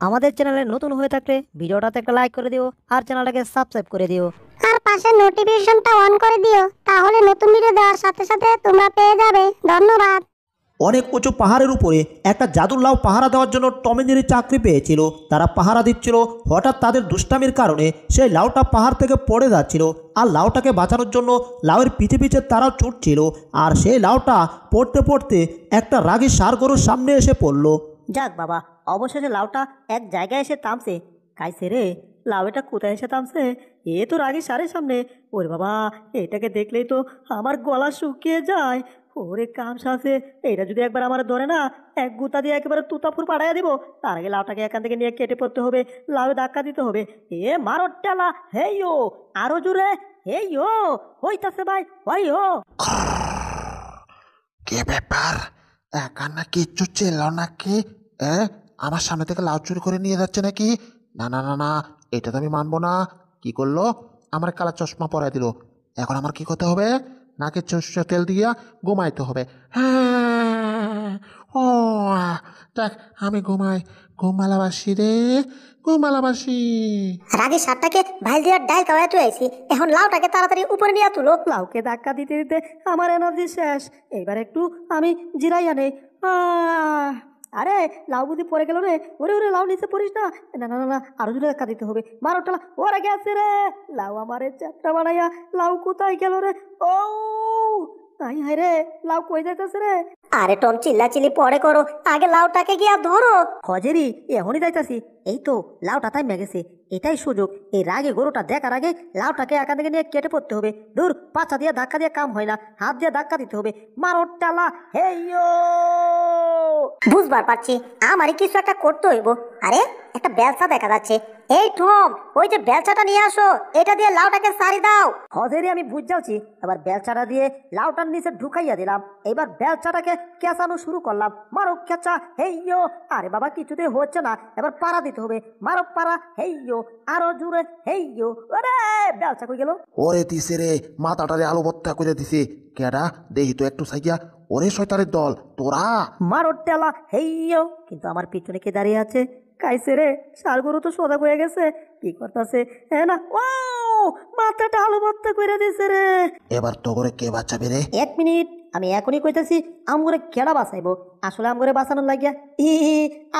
আমাদের চ্যানেলে নতুন হয়ে থাকলে ভিডিওটাতে একটা লাইক করে দিও আর চ্যানেলটাকে সাবস্ক্রাইব করে দিও। আর পাশে নোটিফিকেশনটা অন করে দিও, তাহলে নতুন ভিডিও দেওয়ার সাথে সাথে তোমরা পেয়ে যাবে। ধন্যবাদ। অনেক উঁচু পাহাড়ের উপরে একটা জাদুর লাউ পাহারা দেওয়ার জন্য টম এন্ড জেরি চাকরি পেয়েছিল। তারা পাহারা দিচ্ছিল, হঠাৎ তাদের দুষ্টামির কারণে সেই লাউটা পাহাড় থেকে পড়ে যাচ্ছিল। আর লাউটাকে বাঁচানোর জন্য লাউয়ের পিছে পিছে তারাও ছুটছিল। আর সেই লাউটা পড়তে পড়তে একটা রাগী ষাঁড় গরুর সামনে এসে পড়ল। যাক বাবা, অবশেষে লাউটা এক জায়গায় এসে থামছে। কাইছে রে, লাউ এটা কোথায় এসে থামছে? এ তো রাগী ষাঁড়ের সামনে। ওরে বাবা, এটাকে দেখলেই তো আমার গলা শুকিয়ে যায়। ওরে কাম সাথে, এটা যদি একবার আমার ধরে না, এক গুতা দিয়ে একেবারে তুতাপুর পাড়াইয়া দিব। তার আগে লাউটাকে এখান থেকে নিয়ে কেটে পড়তে হবে, লাউ ধাক্কা দিতে হবে। এ মারো টেলা, হেই ও, আরো জোরে, হেই ও, হইতাছে ভাই, হই ও। কে ব্যাপার? এখানে কিচ্ছু ছিল নাকি? আমার সামনে থেকে লাউ চুরি করে নিয়ে যাচ্ছে নাকি? না না না না, এটা তো আমি মানবো না। কি করলো? আমার কালা চশমা পরাই দিল। এখন আমার কি করতে হবে? নাকে সর্ষের তেল দিয়া ঘুমাইতে হবে। হ্যাঁ, ও দেখ, আমি ঘুমাই, ঘুম ভালোবাসি রে, ঘুম ভালোবাসি। রাগে সাপটাকে ভাইল দিয়ার ডাল কাওয়া তুই আইছি, এখন লাউটাকে তাড়াতাড়ি উপরে নিয়ে তুলো। লাউকে ধাক্কা দিতে দিতে আমার এনার্জি শেষ। এবার একটু আমি জিরাইয়া নেই। আরে লাউ বুঝি পড়ে গেল রে। ওরে ওরে, লাউ নিচে পড়িস না। না না না না, আরো জোরে ধাক্কা দিতে হবে। মারোটা, ওরা গেছে রে। লাউ আমারে চাপটা বানাইয়া, লাউ কোথায় গেল রে? ও তাই হাই রে, লাউ কই যাইতেছে রে? আরে টম, চিল্লাচিল্লি পরে করো, আগে লাউটাকে গিয়া ধরো। হজেরি, এখনই যাইতাছি। এই তো লাউটা তাই মেগেছে। এটাই সুযোগ। এই রাগে গরুটা দেখার আগে লাউটাকে এখান থেকে নিয়ে কেটে পড়তে হবে। দূর, পাছা দিয়ে ধাক্কা দিয়ে কাম হয় না, হাত দিয়ে ধাক্কা দিতে হবে। মারো টালা, হেইয়ো। বুঝবার পারছি, আমারই কিছু একটা করতে হইব। আরে একটা বেলচা দেখা যাচ্ছে। এই টম, ওই যে বেলচাটা নিয়ে আসো, এটা দিয়ে লাউটাকে সারি দাও। হজেরি, আমি বুঝ যাচ্ছি। এবার বেলচাটা দিয়ে লাউটার নিচে ঢুকাইয়া দিলাম। এবার বেলচাটাকে কেঁচানো শুরু করলাম। মারো কেঁচা, হেইয়ো। আরে বাবা, কিছুতে হচ্ছে না। এবার পাড়া দিতে হবে। মারো পাড়া, হেইয়ো, আরো জোরে, হেইয়ো। ওরে বেলচা কই গেল? ওরে দিছে রে, মাথাটারে আলু ভর্তা করে দিছে। কেডা দেখি তো একটু সাইয়া। ওরে শয়তানের দল, তোরা! মারো টেলা, হেইয়ো। কিন্তু আমার পিছনে কে দাঁড়িয়ে আছে? কাইছে রে, ষাঁড় গরু তো সজাগ হয়ে গেছে। কি করতেছে? হ্যাঁ না, ও মাথাটা আলু ভর্তা করে দিছে রে। এবার তো করে কে বাঁচাবে রে? 1 মিনিট, আমি এখনই কইতেছি। আমগরে কেডা বাঁচাইবো? আসলে আমগরে বাঁচানোর লাগিয়া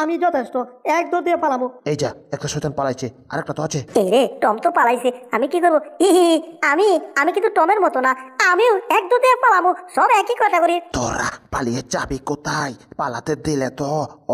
আমি যথেষ্ট। এক দৌড় দিয়ে পালামো। এই যা, একটা শয়তান পালাইছে, আরেকটা তো আছে। এই রে, টম তো পালাইছে, আমি কি করবো? আমি আমি কিন্তু টমের মতো না, আমিও এক দুতে পালামো। সব একই কথা করি। তোরা পালিয়ে যাবি কোথায়? পালাতে দিলে তো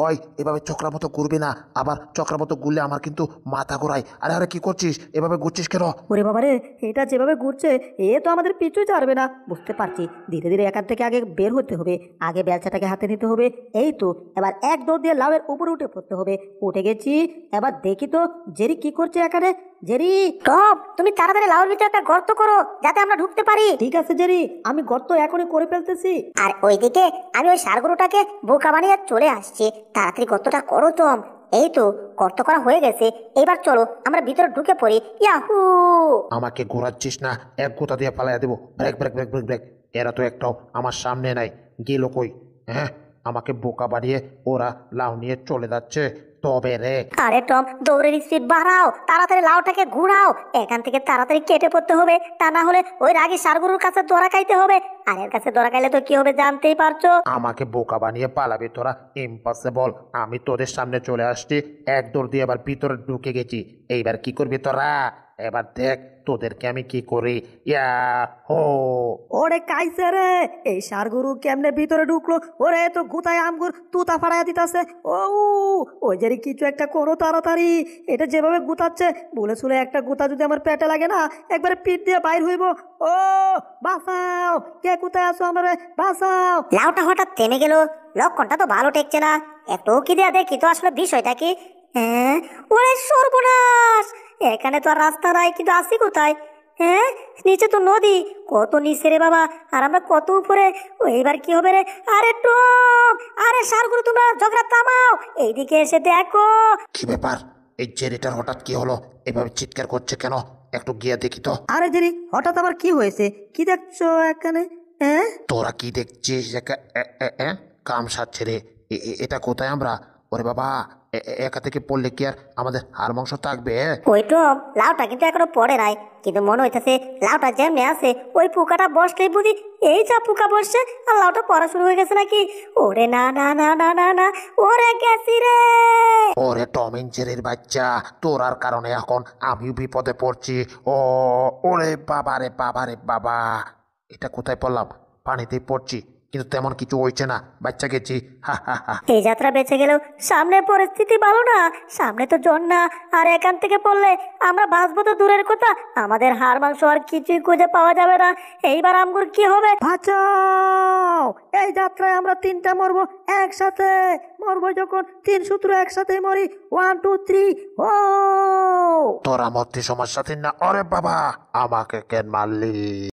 ওই এভাবে চক্রার মতো ঘুরবি না। আবার চক্রার মতো ঘুরলে আমার কিন্তু মাথা ঘোরায়। আরে আরে, কি করছিস? এভাবে ঘুরছিস কেন? ওরে বাবা রে, এটা যেভাবে ঘুরছে, এ তো আমাদের পিছু ছাড়বে না। বুঝতে পারছি, ধীরে ধীরে এখান থেকে আগে বের হতে হবে। আগে বেলচাটাকে হাতে নিতে হবে। এই তো, এবার এক দৌড় দিয়ে লাউয়ের উপরে উঠে পড়তে হবে। উঠে গেছি। এবার দেখি তো জেরি কি করছে এখানে। জেরি, টম, তুমি তাড়াতাড়ি লাউর ভিতরে একটা গর্ত করো, যাতে আমরা ঢুকতে পারি। ঠিক আছে জেরি, আমি গর্ত এখনই করে ফেলতেছি। আর ওইদিকে আমি ওই ষাঁড় গরুটাকে বোকা বানিয়ে চলে আসছি। তাড়াতাড়ি গর্তটা করো টম। এই তো, গর্ত করা হয়ে গেছে। এবার চলো আমরা ভিতরে ঢুকে পড়ি। ইয়াহু! আমাকে ঘোরাচ্ছিস না, এক গোতা দিয়ে পালাইয়া দেবো। Break break break break break. এরা তো একটাও আমার সামনে নাই। গেল কই? হ্যাঁ, আমাকে বোকা বানিয়ে ওরা লাউ নিয়ে চলে যাচ্ছে। তবে রে, আরে টম, দৌড়ের স্পিড বাড়াও, তাড়াতাড়ি লাউটাকে ঘুরাও। এখান থেকে তাড়াতাড়ি কেটে পড়তে হবে, তা না হলে ওই রাগী ষাঁড়গুলোর কাছে ধরা খাইতে হবে। আর এর কাছে ধরা খাইলে তো কি হবে জানতেই পারছো। আমাকে বোকা বানিয়ে পালাবি তোরা? ইম্পসিবল। আমি তোদের সামনে চলে আসছি, এক দৌড় দিয়ে আবার ভিতরে ঢুকে গেছি। এইবার কি করবি তোরা? এবার দেখ তোদেরকে আমি কি করি। ইয়া হো! ওরে কাইছে রে, এই ষাঁড় গরু কেমনে ভিতরে ঢুকলো? ওরে তো গুতায় আমগুর তুতা ফাড়াইয়া দিতেছে। ও ওই জেরি, কিছু একটা করো তাড়াতাড়ি। এটা যেভাবে গুতাচ্ছে, বলে শুনে একটা গুতা যদি আমার পেটে লাগে না, একবারে পিঠ দিয়ে বাইর হইব। ও বাঁচাও, কে কোথায় আছো? আমারে বাঁচাও। লাউটা হঠাৎ থেমে গেল, লক্ষণটা তো ভালো ঠেকছে না। একটু কি দেয়া দেখি তো আসলে বিষয়টা কি। হ্যাঁ, ওরে সর্বনাশ! এখানে তো আর রাস্তা নাই, কিন্তু আসি কোথায়? হ্যাঁ, নিচে তো নদী। কত নিচে রে বাবা, আর আমরা কত উপরে। ও এবার কি হবে রে? আরে টম, আরে ষাঁড়গুলো, তোমরা ঝগড়া থামাও, এইদিকে এসে দেখো। কি ব্যাপার? এই জেরিটার হঠাৎ কি হলো? এভাবে চিৎকার করছে কেন? একটু গিয়ে দেখি তো। আরে জেরি, হঠাৎ আবার কি হয়েছে? কি দেখছো এখানে? হ্যাঁ, তোরা কি দেখছিস? কাম সারছে রে। এটা কোথায় আমরা? ওরে বাবা, একা থেকে পড়লে কি আর আমাদের হাড় মাংস থাকবে? ওই টম, লাউটা কিন্তু এখনো পড়ে নাই, কিন্তু মনে হইতেছে লাউটা যেমনি আছে ওই পোকাটা বসলেই বুঝি এই যা পোকা বসছে আর লাউটা পড়া শুরু হয়ে গেছে নাকি। ওরে না না না না না না, ওরে গেছি রে। ওরে টম এন্ড জেরির বাচ্চা, তোর আর কারণে এখন আমিও বিপদে পড়ছি। ওরে বাবা রে বাবা রে বাবা, এটা কোথায় পড়লাম? পানিতেই পড়ছি, কিন্তু তেমন কিছু হয়েছে না, বাচ্চা গেছি। হা হা হা। এই যাত্রা বেঁচে গেলেও সামনে পরিস্থিতি ভালো না, সামনে তো জন্না, আর এখান থেকে পড়লে আমরা বাঁচবো তো দূরের কথা, আমাদের হাড় মাংস আর কিছুই খুঁজে পাওয়া যাবে না। এইবার আমগুর কি হবে? বাঁচাও! এই যাত্রায় আমরা তিনটা মরবো একসাথে। মরবো যখন তিন সূত্র একসাথে মরি। 1 2 3 ও! তোরা মধ্যে সমস্যা না। ওরে বাবা, আমাকে কেন মারলি?